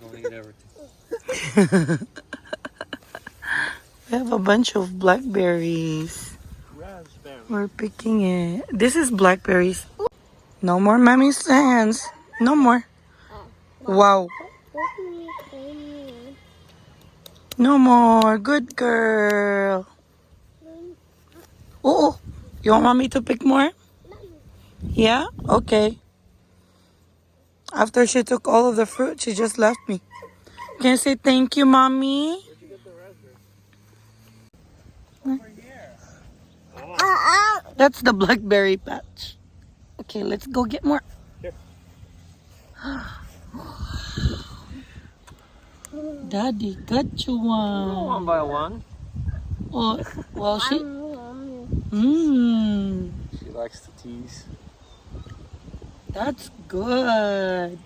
Don't eat everything. We have a bunch of blackberries. Raspberry. We're picking it. This is blackberries. No more mommy's hands. No more. Wow. No more. Good girl. Oh, you want mommy to pick more? Yeah? Okay. After she took all of the fruit, she just left me. Can you say thank you, mommy? Where'd you get the raspberry? Over here. Oh. That's the blackberry patch. Okay, let's go get more. Here. Daddy got you one. One by one. Oh, well, she... She likes to tease. That's good.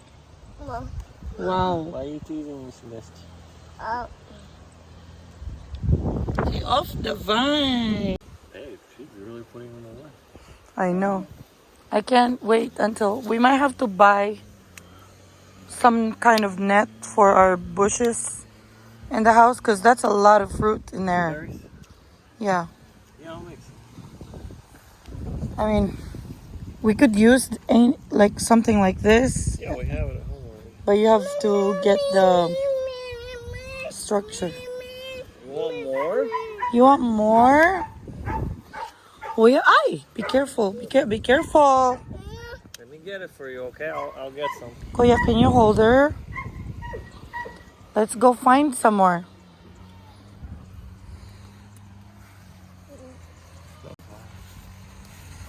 Wow. Why are you teasing me, Celeste? She off the vine. Hey, she's really putting them away. I know. I can't wait until... We might have to buy some kind of net for our bushes in the house because that's a lot of fruit in there. Berries? Yeah. Yeah, I'll make some. I mean, we could use like something like this. Yeah, we have it at home already. But you have to get the structure. You want more? You want more? Oh yeah, ay, be careful. Be careful. Let me get it for you, okay? I'll get some. Kuya, can you hold her? Let's go find some more.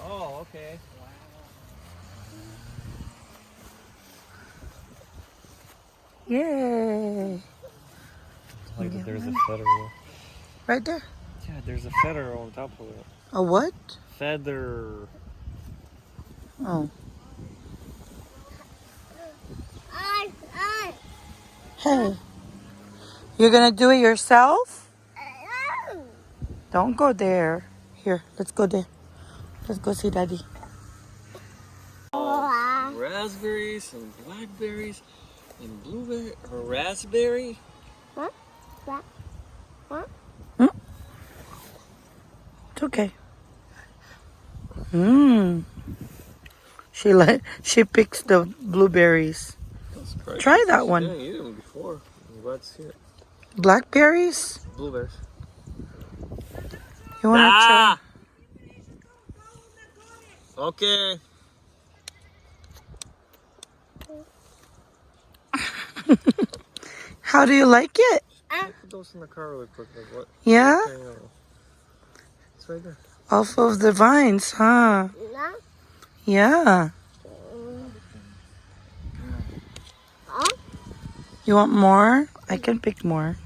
Oh, okay. Yay. Like there's a feather. Right there. Yeah, there's a feather on top of it. A what? Feather. Oh. Hey. You're gonna do it yourself? Don't go there. Here, let's go there. Let's go see Daddy. Raspberries and blackberries and blueberry or raspberry. It's okay. She picks the blueberries. That's crazy. Try that She one. didn't eat them before. I'm glad to see it. Blackberries? Blueberries. You wanna try? Okay. How do you like it? Put those in the car really quick. Like what? Yeah? It's right there. Off of the vines, huh? Yeah. You want more? I can pick more.